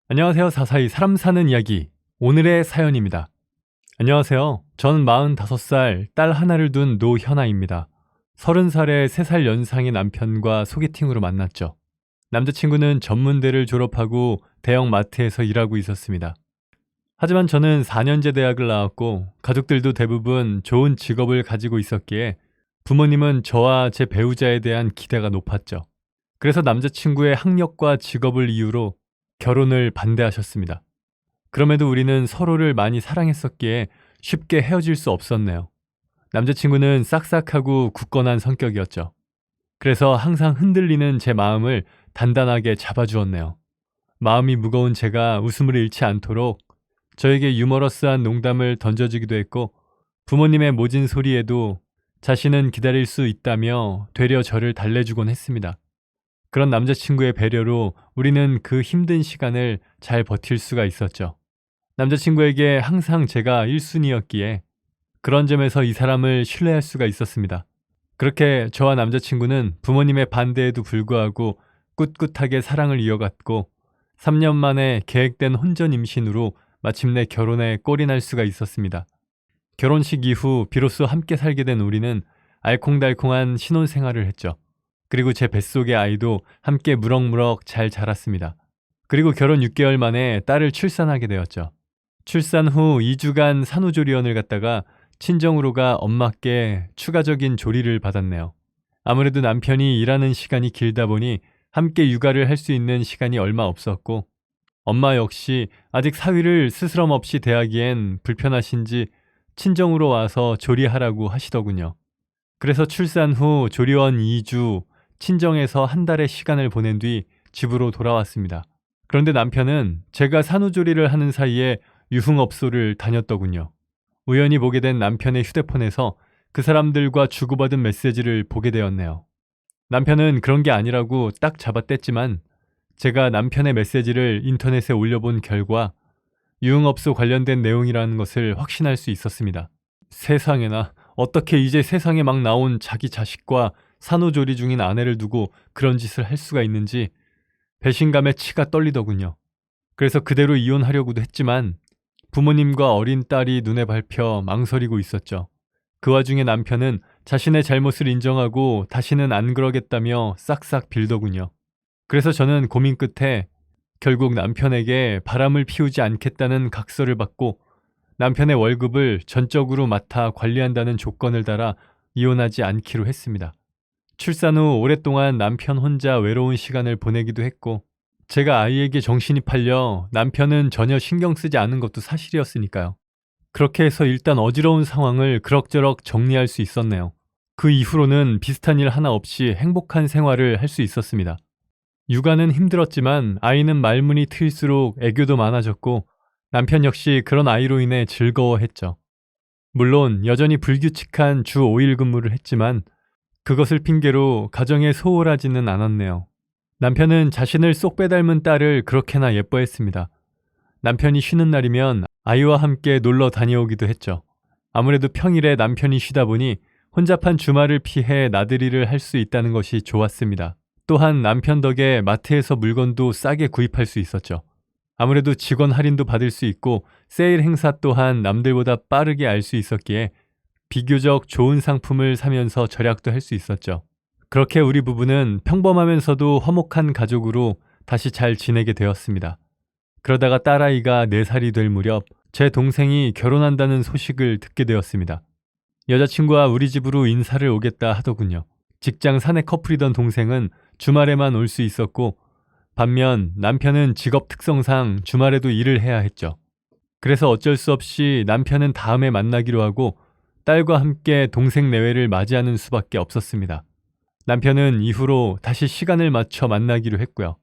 안녕하세요. 사사이 사람 사는 이야기 오늘의 사연입니다. 안녕하세요. 전 45살 딸 하나를 둔 노현아입니다. 30살에 3살 연상의 남편과 소개팅으로 만났죠. 남자친구는 전문대를 졸업하고 대형 마트에서 일하고 있었습니다. 하지만 저는 4년제 대학을 나왔고 가족들도 대부분 좋은 직업을 가지고 있었기에 부모님은 저와 제 배우자에 대한 기대가 높았죠. 그래서 남자친구의 학력과 직업을 이유로 결혼을 반대하셨습니다. 그럼에도 우리는 서로를 많이 사랑했었기에 쉽게 헤어질 수 없었네요. 남자친구는 싹싹하고 굳건한 성격이었죠. 그래서 항상 흔들리는 제 마음을 단단하게 잡아주었네요. 마음이 무거운 제가 웃음을 잃지 않도록 저에게 유머러스한 농담을 던져주기도 했고, 부모님의 모진 소리에도 자신은 기다릴 수 있다며 되려 저를 달래주곤 했습니다. 그런 남자친구의 배려로 우리는 그 힘든 시간을 잘 버틸 수가 있었죠. 남자친구에게 항상 제가 1순위였기에 그런 점에서 이 사람을 신뢰할 수가 있었습니다. 그렇게 저와 남자친구는 부모님의 반대에도 불구하고 꿋꿋하게 사랑을 이어갔고 3년 만에 계획된 혼전 임신으로 마침내 결혼에 꼴이 날 수가 있었습니다. 결혼식 이후 비로소 함께 살게 된 우리는 알콩달콩한 신혼생활을 했죠. 그리고 제 뱃속의 아이도 함께 무럭무럭 잘 자랐습니다. 그리고 결혼 6개월 만에 딸을 출산하게 되었죠. 출산 후 2주간 산후조리원을 갔다가 친정으로 가 엄마께 추가적인 조리를 받았네요. 아무래도 남편이 일하는 시간이 길다 보니 함께 육아를 할 수 있는 시간이 얼마 없었고, 엄마 역시 아직 사위를 스스럼 없이 대하기엔 불편하신지 친정으로 와서 조리하라고 하시더군요. 그래서 출산 후 조리원 2주, 친정에서 한 달의 시간을 보낸 뒤 집으로 돌아왔습니다. 그런데 남편은 제가 산후조리를 하는 사이에 유흥업소를 다녔더군요. 우연히 보게 된 남편의 휴대폰에서 그 사람들과 주고받은 메시지를 보게 되었네요. 남편은 그런 게 아니라고 딱 잡아뗐지만 제가 남편의 메시지를 인터넷에 올려본 결과 유흥업소 관련된 내용이라는 것을 확신할 수 있었습니다. 세상에나, 어떻게 이제 세상에 막 나온 자기 자식과 산후조리 중인 아내를 두고 그런 짓을 할 수가 있는지 배신감에 치가 떨리더군요. 그래서 그대로 이혼하려고도 했지만 부모님과 어린 딸이 눈에 밟혀 망설이고 있었죠. 그 와중에 남편은 자신의 잘못을 인정하고 다시는 안 그러겠다며 싹싹 빌더군요. 그래서 저는 고민 끝에 결국 남편에게 바람을 피우지 않겠다는 각서를 받고 남편의 월급을 전적으로 맡아 관리한다는 조건을 달아 이혼하지 않기로 했습니다. 출산 후 오랫동안 남편 혼자 외로운 시간을 보내기도 했고, 제가 아이에게 정신이 팔려 남편은 전혀 신경 쓰지 않은 것도 사실이었으니까요. 그렇게 해서 일단 어지러운 상황을 그럭저럭 정리할 수 있었네요. 그 이후로는 비슷한 일 하나 없이 행복한 생활을 할 수 있었습니다. 육아는 힘들었지만 아이는 말문이 트일수록 애교도 많아졌고 남편 역시 그런 아이로 인해 즐거워했죠. 물론 여전히 불규칙한 주 5일 근무를 했지만 그것을 핑계로 가정에 소홀하지는 않았네요. 남편은 자신을 쏙 빼닮은 딸을 그렇게나 예뻐했습니다. 남편이 쉬는 날이면 아이와 함께 놀러 다녀오기도 했죠. 아무래도 평일에 남편이 쉬다 보니 혼잡한 주말을 피해 나들이를 할 수 있다는 것이 좋았습니다. 또한 남편 덕에 마트에서 물건도 싸게 구입할 수 있었죠. 아무래도 직원 할인도 받을 수 있고 세일 행사 또한 남들보다 빠르게 알 수 있었기에 비교적 좋은 상품을 사면서 절약도 할 수 있었죠. 그렇게 우리 부부는 평범하면서도 화목한 가족으로 다시 잘 지내게 되었습니다. 그러다가 딸아이가 4살이 될 무렵 제 동생이 결혼한다는 소식을 듣게 되었습니다. 여자친구와 우리 집으로 인사를 오겠다 하더군요. 직장 사내 커플이던 동생은 주말에만 올 수 있었고, 반면 남편은 직업 특성상 주말에도 일을 해야 했죠. 그래서 어쩔 수 없이 남편은 다음에 만나기로 하고 딸과 함께 동생 내외를 맞이하는 수밖에 없었습니다. 남편은 이후로 다시 시간을 맞춰 만나기로 했고요.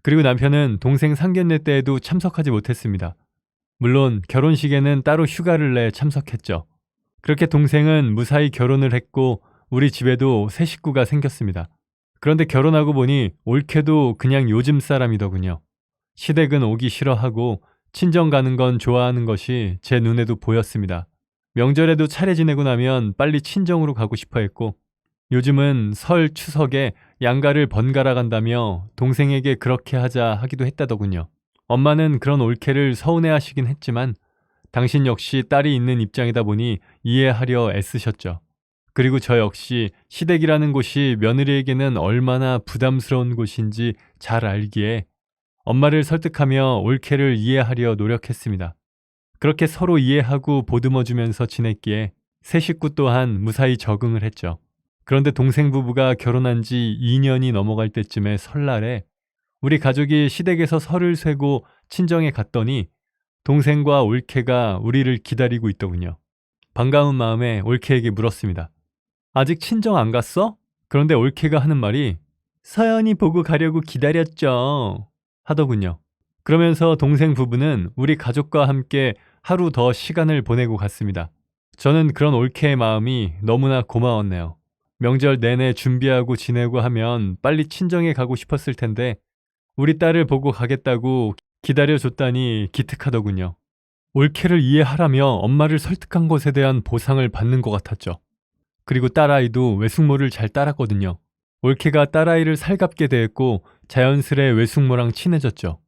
그리고 남편은 동생 상견례 때에도 참석하지 못했습니다. 물론 결혼식에는 따로 휴가를 내 참석했죠. 그렇게 동생은 무사히 결혼을 했고 우리 집에도 새 식구가 생겼습니다. 그런데 결혼하고 보니 옳게도 그냥 요즘 사람이더군요. 시댁은 오기 싫어하고 친정 가는 건 좋아하는 것이 제 눈에도 보였습니다. 명절에도 차례 지내고 나면 빨리 친정으로 가고 싶어 했고, 요즘은 설 추석에 양가를 번갈아 간다며 동생에게 그렇게 하자 하기도 했다더군요. 엄마는 그런 올케를 서운해하시긴 했지만 당신 역시 딸이 있는 입장이다 보니 이해하려 애쓰셨죠. 그리고 저 역시 시댁이라는 곳이 며느리에게는 얼마나 부담스러운 곳인지 잘 알기에 엄마를 설득하며 올케를 이해하려 노력했습니다. 그렇게 서로 이해하고 보듬어주면서 지냈기에 새 식구 또한 무사히 적응을 했죠. 그런데 동생 부부가 결혼한 지 2년이 넘어갈 때쯤에 설날에 우리 가족이 시댁에서 설을 쇠고 친정에 갔더니 동생과 올케가 우리를 기다리고 있더군요. 반가운 마음에 올케에게 물었습니다. 아직 친정 안 갔어? 그런데 올케가 하는 말이 서연이 보고 가려고 기다렸죠. 하더군요. 그러면서 동생 부부는 우리 가족과 함께 하루 더 시간을 보내고 갔습니다. 저는 그런 올케의 마음이 너무나 고마웠네요. 명절 내내 준비하고 지내고 하면 빨리 친정에 가고 싶었을 텐데 우리 딸을 보고 가겠다고 기다려줬다니 기특하더군요. 올케를 이해하라며 엄마를 설득한 것에 대한 보상을 받는 것 같았죠. 그리고 딸아이도 외숙모를 잘 따랐거든요. 올케가 딸아이를 살갑게 대했고 자연스레 외숙모랑 친해졌죠.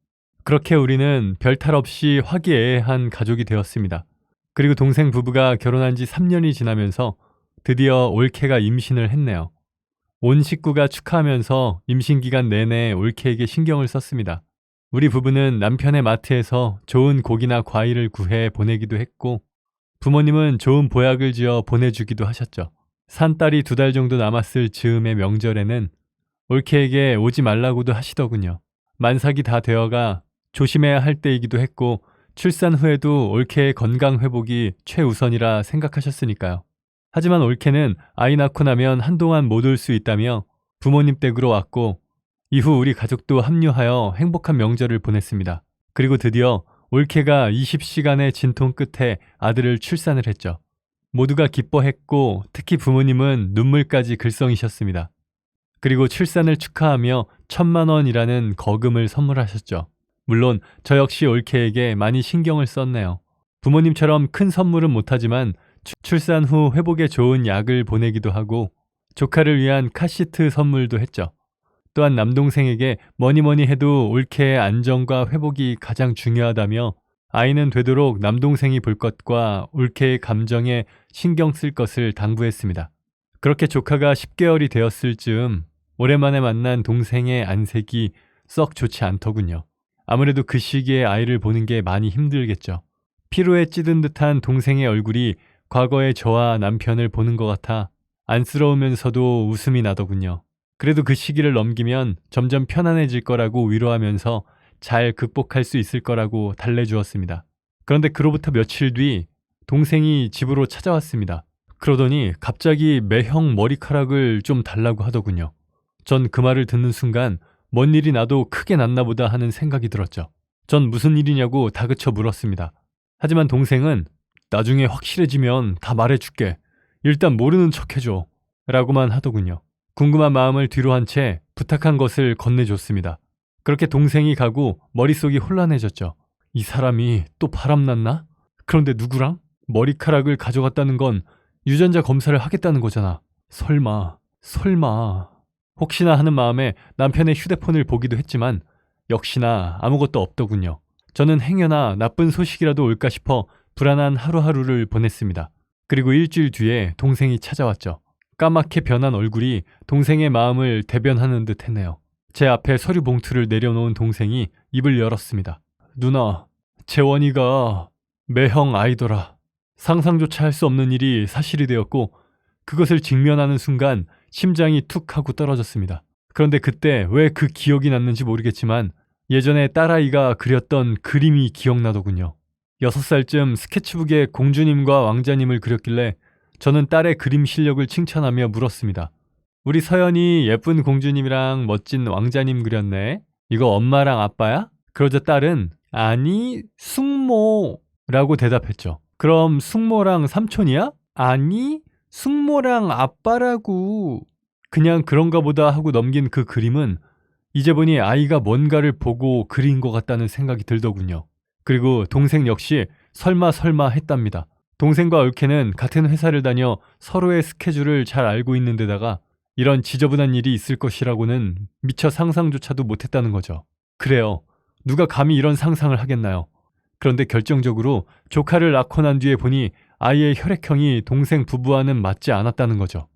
그렇게 우리는 별탈 없이 화기애애한 가족이 되었습니다. 그리고 동생 부부가 결혼한 지 3년이 지나면서 드디어 올케가 임신을 했네요. 온 식구가 축하하면서 임신 기간 내내 올케에게 신경을 썼습니다. 우리 부부는 남편의 마트에서 좋은 고기나 과일을 구해 보내기도 했고 부모님은 좋은 보약을 지어 보내주기도 하셨죠. 산딸이 2달 정도 남았을 즈음의 명절에는 올케에게 오지 말라고도 하시더군요. 만삭이 다 되어가 조심해야 할 때이기도 했고 출산 후에도 올케의 건강 회복이 최우선이라 생각하셨으니까요. 하지만 올케는 아이 낳고 나면 한동안 못 올 수 있다며 부모님 댁으로 왔고 이후 우리 가족도 합류하여 행복한 명절을 보냈습니다. 그리고 드디어 올케가 20시간의 진통 끝에 아들을 출산을 했죠. 모두가 기뻐했고 특히 부모님은 눈물까지 글썽이셨습니다. 그리고 출산을 축하하며 1,000만 원이라는 거금을 선물하셨죠. 물론 저 역시 올케에게 많이 신경을 썼네요. 부모님처럼 큰 선물은 못하지만 출산 후 회복에 좋은 약을 보내기도 하고 조카를 위한 카시트 선물도 했죠. 또한 남동생에게 뭐니 해도 올케의 안정과 회복이 가장 중요하다며 아이는 되도록 남동생이 볼 것과 올케의 감정에 신경 쓸 것을 당부했습니다. 그렇게 조카가 10개월이 되었을 즈음 오랜만에 만난 동생의 안색이 썩 좋지 않더군요. 아무래도 그 시기에 아이를 보는 게 많이 힘들겠죠. 피로에 찌든 듯한 동생의 얼굴이 과거의 저와 남편을 보는 것 같아 안쓰러우면서도 웃음이 나더군요. 그래도 그 시기를 넘기면 점점 편안해질 거라고 위로하면서 잘 극복할 수 있을 거라고 달래주었습니다. 그런데 그로부터 며칠 뒤 동생이 집으로 찾아왔습니다. 그러더니 갑자기 매형 머리카락을 좀 달라고 하더군요. 전 그 말을 듣는 순간 뭔 일이 나도 크게 났나 보다 하는 생각이 들었죠. 전 무슨 일이냐고 다그쳐 물었습니다. 하지만 동생은 나중에 확실해지면 다 말해줄게. 일단 모르는 척 해줘. 라고만 하더군요. 궁금한 마음을 뒤로 한 채 부탁한 것을 건네줬습니다. 그렇게 동생이 가고 머릿속이 혼란해졌죠. 이 사람이 또 바람났나? 그런데 누구랑? 머리카락을 가져갔다는 건 유전자 검사를 하겠다는 거잖아. 설마. 혹시나 하는 마음에 남편의 휴대폰을 보기도 했지만 역시나 아무것도 없더군요. 저는 행여나 나쁜 소식이라도 올까 싶어 불안한 하루하루를 보냈습니다. 그리고 일주일 뒤에 동생이 찾아왔죠. 까맣게 변한 얼굴이 동생의 마음을 대변하는 듯 했네요. 제 앞에 서류 봉투를 내려놓은 동생이 입을 열었습니다. 누나, 재원이가 매형 아이더라. 상상조차 할 수 없는 일이 사실이 되었고 그것을 직면하는 순간 심장이 툭 하고 떨어졌습니다. 그런데 그때 왜 그 기억이 났는지 모르겠지만 예전에 딸아이가 그렸던 그림이 기억나더군요. 6살쯤 스케치북에 공주님과 왕자님을 그렸길래 저는 딸의 그림 실력을 칭찬하며 물었습니다. 우리 서연이 예쁜 공주님이랑 멋진 왕자님 그렸네. 이거 엄마랑 아빠야? 그러자 딸은 아니 숙모라고 대답했죠. 그럼 숙모랑 삼촌이야? 아니 숙모랑 아빠라고. 그냥 그런가 보다 하고 넘긴 그 그림은 이제 보니 아이가 뭔가를 보고 그린 것 같다는 생각이 들더군요. 그리고 동생 역시 설마 했답니다. 동생과 올케는 같은 회사를 다녀 서로의 스케줄을 잘 알고 있는 데다가 이런 지저분한 일이 있을 것이라고는 미처 상상조차도 못했다는 거죠. 그래요. 누가 감히 이런 상상을 하겠나요? 그런데 결정적으로 조카를 낳고 난 뒤에 보니 아이의 혈액형이 동생 부부와는 맞지 않았다는 거죠.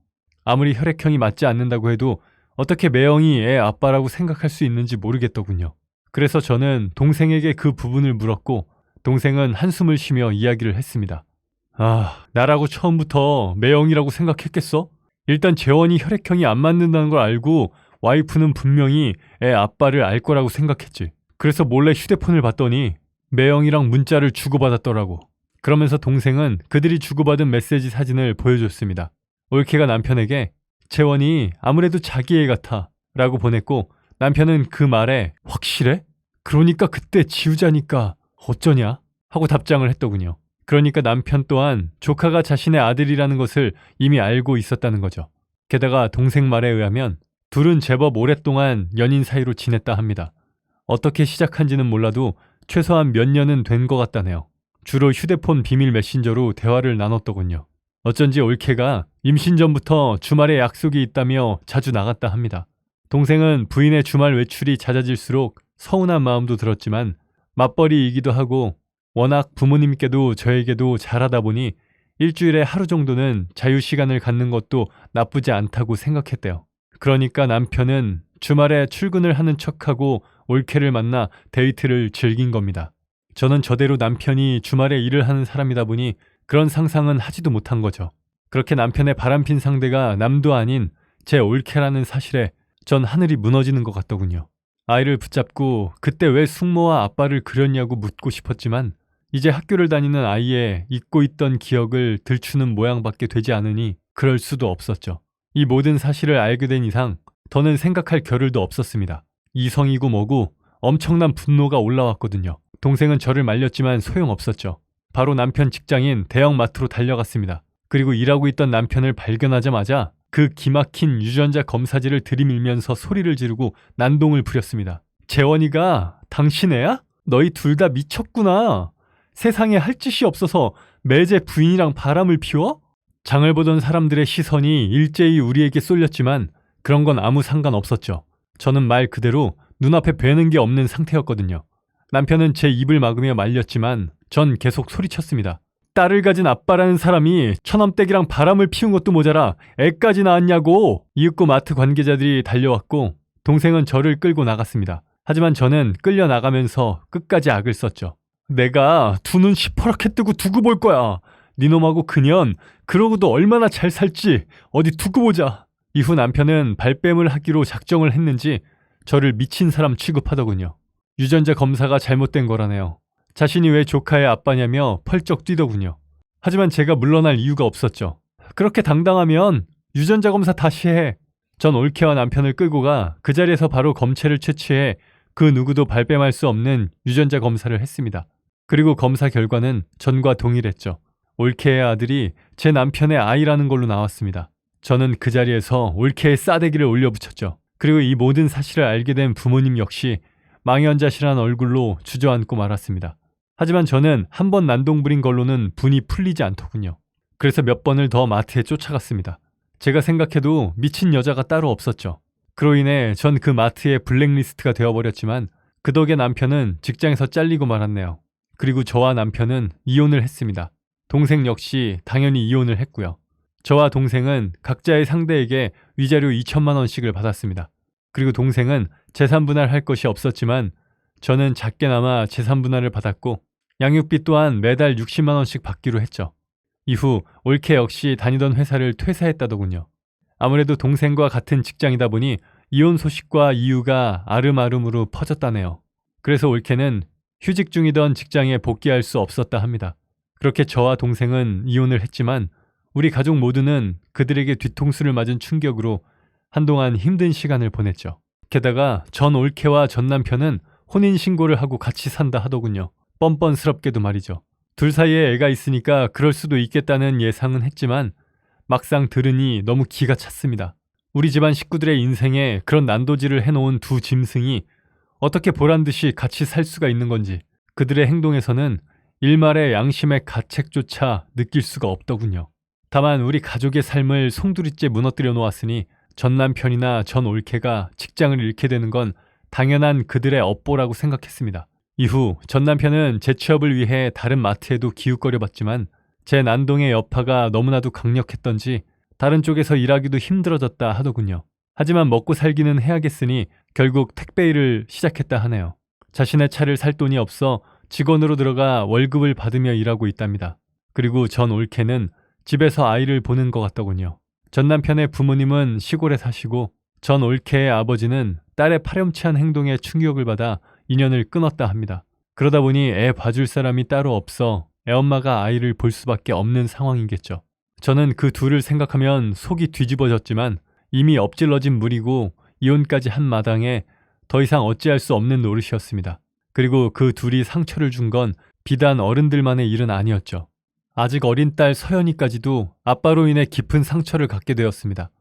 아무리 혈액형이 맞지 않는다고 해도 어떻게 매형이 애 아빠라고 생각할 수 있는지 모르겠더군요. 그래서 저는 동생에게 그 부분을 물었고 동생은 한숨을 쉬며 이야기를 했습니다. 나라고 처음부터 매형이라고 생각했겠어? 일단 재원이 혈액형이 안 맞는다는 걸 알고 와이프는 분명히 애 아빠를 알 거라고 생각했지. 그래서 몰래 휴대폰을 봤더니 매형이랑 문자를 주고받았더라고. 그러면서 동생은 그들이 주고받은 메시지 사진을 보여줬습니다. 올케가 남편에게 재원이 아무래도 자기 애 같아 라고 보냈고 남편은 그 말에 확실해? 그러니까 그때 지우자니까 어쩌냐? 하고 답장을 했더군요. 그러니까 남편 또한 조카가 자신의 아들이라는 것을 이미 알고 있었다는 거죠. 게다가 동생 말에 의하면 둘은 제법 오랫동안 연인 사이로 지냈다 합니다. 어떻게 시작한지는 몰라도 최소한 몇 년은 된 것 같다네요. 주로 휴대폰 비밀 메신저로 대화를 나눴더군요. 어쩐지 올케가 임신 전부터 주말에 약속이 있다며 자주 나갔다 합니다. 동생은 부인의 주말 외출이 잦아질수록 서운한 마음도 들었지만 맞벌이이기도 하고 워낙 부모님께도 저에게도 잘하다 보니 일주일에 하루 정도는 자유시간을 갖는 것도 나쁘지 않다고 생각했대요. 그러니까 남편은 주말에 출근을 하는 척하고 올케를 만나 데이트를 즐긴 겁니다. 저는 저대로 남편이 주말에 일을 하는 사람이다 보니 그런 상상은 하지도 못한 거죠. 그렇게 남편의 바람핀 상대가 남도 아닌 제 올케라는 사실에 전 하늘이 무너지는 것 같더군요. 아이를 붙잡고 그때 왜 숙모와 아빠를 그렸냐고 묻고 싶었지만 이제 학교를 다니는 아이의 잊고 있던 기억을 들추는 모양밖에 되지 않으니 그럴 수도 없었죠. 이 모든 사실을 알게 된 이상 더는 생각할 겨를도 없었습니다. 이성이고 뭐고 엄청난 분노가 올라왔거든요. 동생은 저를 말렸지만 소용없었죠. 바로 남편 직장인 대형마트로 달려갔습니다. 그리고 일하고 있던 남편을 발견하자마자 그 기막힌 유전자 검사지를 들이밀면서 소리를 지르고 난동을 부렸습니다. 재원이가 당신 애야? 너희 둘 다 미쳤구나. 세상에 할 짓이 없어서 매제 부인이랑 바람을 피워? 장을 보던 사람들의 시선이 일제히 우리에게 쏠렸지만 그런 건 아무 상관없었죠. 저는 말 그대로 눈앞에 뵈는 게 없는 상태였거든요. 남편은 제 입을 막으며 말렸지만 전 계속 소리쳤습니다. 딸을 가진 아빠라는 사람이 처남댁이랑 바람을 피운 것도 모자라 애까지 낳았냐고. 이윽고 마트 관계자들이 달려왔고 동생은 저를 끌고 나갔습니다. 하지만 저는 끌려 나가면서 끝까지 악을 썼죠. 내가 두 눈 시퍼렇게 뜨고 두고 볼 거야. 니놈하고 그년 그러고도 얼마나 잘 살지 어디 두고 보자. 이후 남편은 발뺌을 하기로 작정을 했는지 저를 미친 사람 취급하더군요. 유전자 검사가 잘못된 거라네요. 자신이 왜 조카의 아빠냐며 펄쩍 뛰더군요. 하지만 제가 물러날 이유가 없었죠. 그렇게 당당하면 유전자 검사 다시 해. 전 올케와 남편을 끌고 가 그 자리에서 바로 검체를 채취해 그 누구도 발뺌할 수 없는 유전자 검사를 했습니다. 그리고 검사 결과는 전과 동일했죠. 올케의 아들이 제 남편의 아이라는 걸로 나왔습니다. 저는 그 자리에서 올케의 싸대기를 올려붙였죠. 그리고 이 모든 사실을 알게 된 부모님 역시 망연자실한 얼굴로 주저앉고 말았습니다. 하지만 저는 한 번 난동 부린 걸로는 분이 풀리지 않더군요. 그래서 몇 번을 더 마트에 쫓아갔습니다. 제가 생각해도 미친 여자가 따로 없었죠. 그로 인해 전 그 마트의 블랙리스트가 되어버렸지만 그 덕에 남편은 직장에서 잘리고 말았네요. 그리고 저와 남편은 이혼을 했습니다. 동생 역시 당연히 이혼을 했고요. 저와 동생은 각자의 상대에게 위자료 2천만 원씩을 받았습니다. 그리고 동생은 재산 분할할 것이 없었지만 저는 작게나마 재산 분할을 받았고 양육비 또한 매달 60만 원씩 받기로 했죠. 이후 올케 역시 다니던 회사를 퇴사했다더군요. 아무래도 동생과 같은 직장이다 보니 이혼 소식과 이유가 아름아름으로 퍼졌다네요. 그래서 올케는 휴직 중이던 직장에 복귀할 수 없었다 합니다. 그렇게 저와 동생은 이혼을 했지만 우리 가족 모두는 그들에게 뒤통수를 맞은 충격으로 한동안 힘든 시간을 보냈죠. 게다가 전 올케와 전 남편은 혼인신고를 하고 같이 산다 하더군요. 뻔뻔스럽게도 말이죠. 둘 사이에 애가 있으니까 그럴 수도 있겠다는 예상은 했지만 막상 들으니 너무 기가 찼습니다. 우리 집안 식구들의 인생에 그런 난도질을 해놓은 두 짐승이 어떻게 보란듯이 같이 살 수가 있는 건지 그들의 행동에서는 일말의 양심의 가책조차 느낄 수가 없더군요. 다만 우리 가족의 삶을 송두리째 무너뜨려 놓았으니 전 남편이나 전 올케가 직장을 잃게 되는 건 당연한 그들의 업보라고 생각했습니다. 이후 전 남편은 재취업을 위해 다른 마트에도 기웃거려봤지만 제 난동의 여파가 너무나도 강력했던지 다른 쪽에서 일하기도 힘들어졌다 하더군요. 하지만 먹고 살기는 해야겠으니 결국 택배 일을 시작했다 하네요. 자신의 차를 살 돈이 없어 직원으로 들어가 월급을 받으며 일하고 있답니다. 그리고 전 올케는 집에서 아이를 보는 것 같더군요. 전 남편의 부모님은 시골에 사시고 전 올케의 아버지는 딸의 파렴치한 행동에 충격을 받아 인연을 끊었다 합니다. 그러다 보니 애 봐줄 사람이 따로 없어 애엄마가 아이를 볼 수밖에 없는 상황이겠죠. 저는 그 둘을 생각하면 속이 뒤집어졌지만 이미 엎질러진 물이고 이혼까지 한 마당에 더 이상 어찌할 수 없는 노릇이었습니다. 그리고 그 둘이 상처를 준 건 비단 어른들만의 일은 아니었죠. 아직 어린 딸 서연이까지도 아빠로 인해 깊은 상처를 갖게 되었습니다.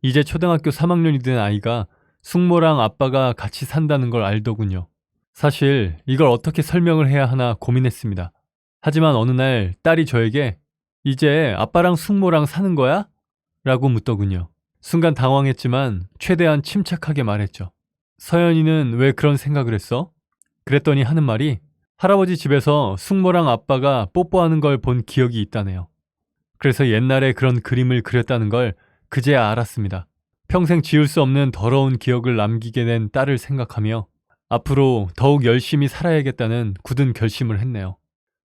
이제 초등학교 3학년이 된 아이가 숙모랑 아빠가 같이 산다는 걸 알더군요. 사실 이걸 어떻게 설명을 해야 하나 고민했습니다. 하지만 어느 날 딸이 저에게 이제 아빠랑 숙모랑 사는 거야? 라고 묻더군요. 순간 당황했지만 최대한 침착하게 말했죠. 서연이는 왜 그런 생각을 했어? 그랬더니 하는 말이 할아버지 집에서 숙모랑 아빠가 뽀뽀하는 걸 본 기억이 있다네요. 그래서 옛날에 그런 그림을 그렸다는 걸 그제야 알았습니다. 평생 지울 수 없는 더러운 기억을 남기게 된 딸을 생각하며 앞으로 더욱 열심히 살아야겠다는 굳은 결심을 했네요.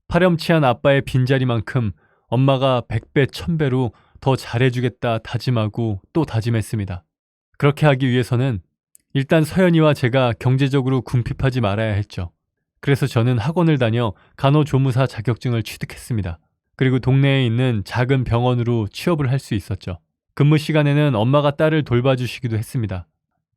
파렴치한 아빠의 빈자리만큼 엄마가 100배, 1000배로 더 잘해주겠다 다짐하고 또 다짐했습니다. 그렇게 하기 위해서는 일단 서연이와 제가 경제적으로 궁핍하지 말아야 했죠. 그래서 저는 학원을 다녀 간호조무사 자격증을 취득했습니다. 그리고 동네에 있는 작은 병원으로 취업을 할 수 있었죠. 근무 시간에는 엄마가 딸을 돌봐주시기도 했습니다.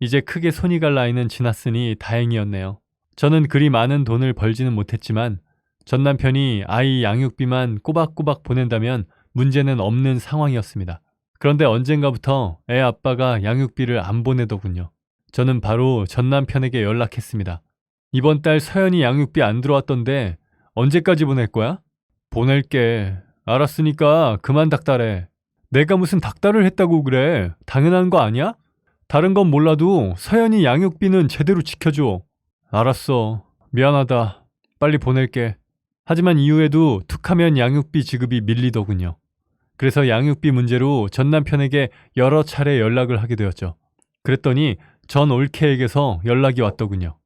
이제 크게 손이 갈 나이는 지났으니 다행이었네요. 저는 그리 많은 돈을 벌지는 못했지만 전 남편이 아이 양육비만 꼬박꼬박 보낸다면 문제는 없는 상황이었습니다. 그런데 언젠가부터 애 아빠가 양육비를 안 보내더군요. 저는 바로 전 남편에게 연락했습니다. 이번 달 서연이 양육비 안 들어왔던데 언제까지 보낼 거야? 보낼게. 알았으니까 그만 닥달해. 내가 무슨 닥달을 했다고 그래. 당연한 거 아니야? 다른 건 몰라도 서연이 양육비는 제대로 지켜줘. 알았어. 미안하다. 빨리 보낼게. 하지만 이후에도 툭하면 양육비 지급이 밀리더군요. 그래서 양육비 문제로 전 남편에게 여러 차례 연락을 하게 되었죠. 그랬더니 전 올케에게서 연락이 왔더군요.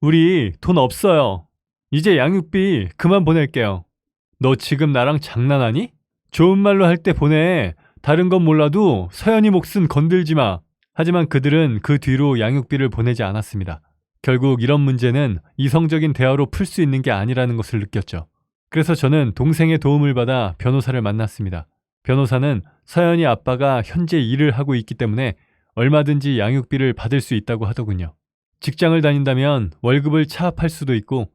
우리 돈 없어요. 이제 양육비 그만 보낼게요. 너 지금 나랑 장난하니? 좋은 말로 할 때 보내. 다른 건 몰라도 서연이 몫은 건들지 마. 하지만 그들은 그 뒤로 양육비를 보내지 않았습니다. 결국 이런 문제는 이성적인 대화로 풀 수 있는 게 아니라는 것을 느꼈죠. 그래서 저는 동생의 도움을 받아 변호사를 만났습니다. 변호사는 서연이 아빠가 현재 일을 하고 있기 때문에 얼마든지 양육비를 받을 수 있다고 하더군요. 직장을 다닌다면 월급을 차압할 수도 있고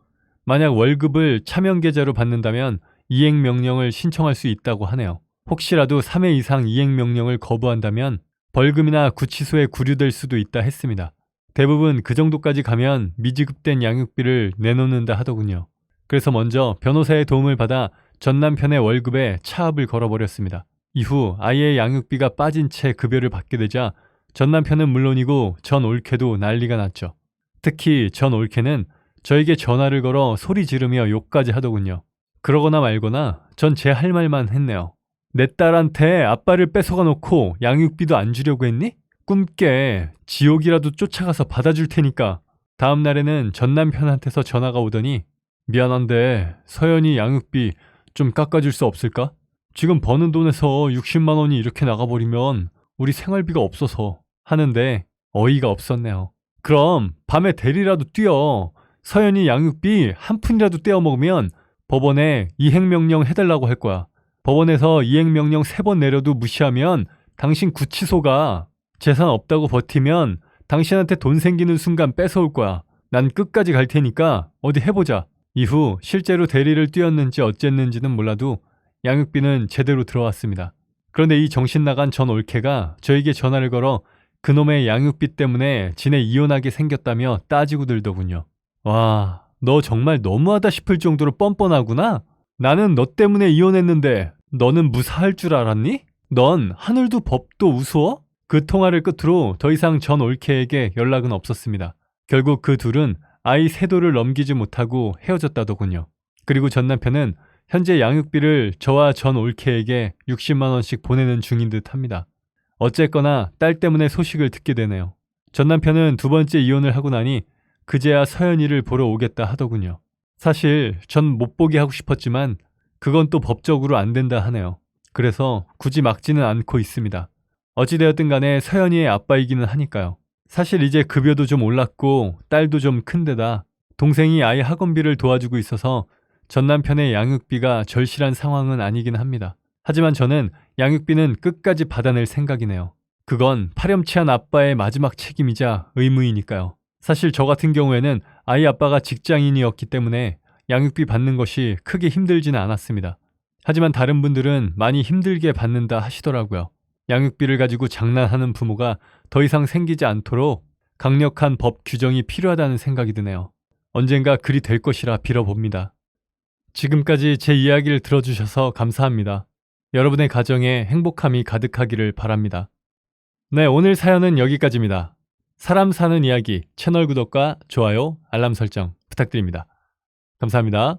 만약 월급을 차명계좌로 받는다면 이행명령을 신청할 수 있다고 하네요. 혹시라도 3회 이상 이행명령을 거부한다면 벌금이나 구치소에 구류될 수도 있다 했습니다. 대부분 그 정도까지 가면 미지급된 양육비를 내놓는다 하더군요. 그래서 먼저 변호사의 도움을 받아 전 남편의 월급에 차압을 걸어버렸습니다. 이후 아이의 양육비가 빠진 채 급여를 받게 되자 전 남편은 물론이고 전 올케도 난리가 났죠. 특히 전 올케는 저에게 전화를 걸어 소리 지르며 욕까지 하더군요. 그러거나 말거나 전 제 할 말만 했네요. 내 딸한테 아빠를 뺏어가 놓고 양육비도 안 주려고 했니? 꿈깨. 지옥이라도 쫓아가서 받아줄 테니까. 다음 날에는 전 남편한테서 전화가 오더니 미안한데 서연이 양육비 좀 깎아줄 수 없을까? 지금 버는 돈에서 60만 원이 이렇게 나가버리면 우리 생활비가 없어서 하는데 어이가 없었네요. 그럼 밤에 대리라도 뛰어. 서연이 양육비 한 푼이라도 떼어 먹으면 법원에 이행명령 해달라고 할 거야. 법원에서 이행명령 3번 내려도 무시하면 당신 구치소가. 재산 없다고 버티면 당신한테 돈 생기는 순간 뺏어올 거야. 난 끝까지 갈 테니까 어디 해보자. 이후 실제로 대리를 뛰었는지 어쨌는지는 몰라도 양육비는 제대로 들어왔습니다. 그런데 이 정신 나간 전 올케가 저에게 전화를 걸어 그놈의 양육비 때문에 지네 이혼하게 생겼다며 따지고 들더군요. 와, 너 정말 너무하다 싶을 정도로 뻔뻔하구나? 나는 너 때문에 이혼했는데 너는 무사할 줄 알았니? 넌 하늘도 법도 우스워? 그 통화를 끝으로 더 이상 전 올케에게 연락은 없었습니다. 결국 그 둘은 아이 세도를 넘기지 못하고 헤어졌다더군요. 그리고 전 남편은 현재 양육비를 저와 전 올케에게 60만 원씩 보내는 중인 듯 합니다. 어쨌거나 딸 때문에 소식을 듣게 되네요. 전 남편은 두 번째 이혼을 하고 나니 그제야 서연이를 보러 오겠다 하더군요. 사실 전 못 보게 하고 싶었지만 그건 또 법적으로 안 된다 하네요. 그래서 굳이 막지는 않고 있습니다. 어찌되었든 간에 서연이의 아빠이기는 하니까요. 사실 이제 급여도 좀 올랐고 딸도 좀 큰데다 동생이 아이 학원비를 도와주고 있어서 전 남편의 양육비가 절실한 상황은 아니긴 합니다. 하지만 저는 양육비는 끝까지 받아낼 생각이네요. 그건 파렴치한 아빠의 마지막 책임이자 의무이니까요. 사실 저 같은 경우에는 아이 아빠가 직장인이었기 때문에 양육비 받는 것이 크게 힘들지는 않았습니다. 하지만 다른 분들은 많이 힘들게 받는다 하시더라고요. 양육비를 가지고 장난하는 부모가 더 이상 생기지 않도록 강력한 법 규정이 필요하다는 생각이 드네요. 언젠가 그리 될 것이라 빌어봅니다. 지금까지 제 이야기를 들어주셔서 감사합니다. 여러분의 가정에 행복함이 가득하기를 바랍니다. 네, 오늘 사연은 여기까지입니다. 사람 사는 이야기 채널 구독과 좋아요, 알람 설정 부탁드립니다. 감사합니다.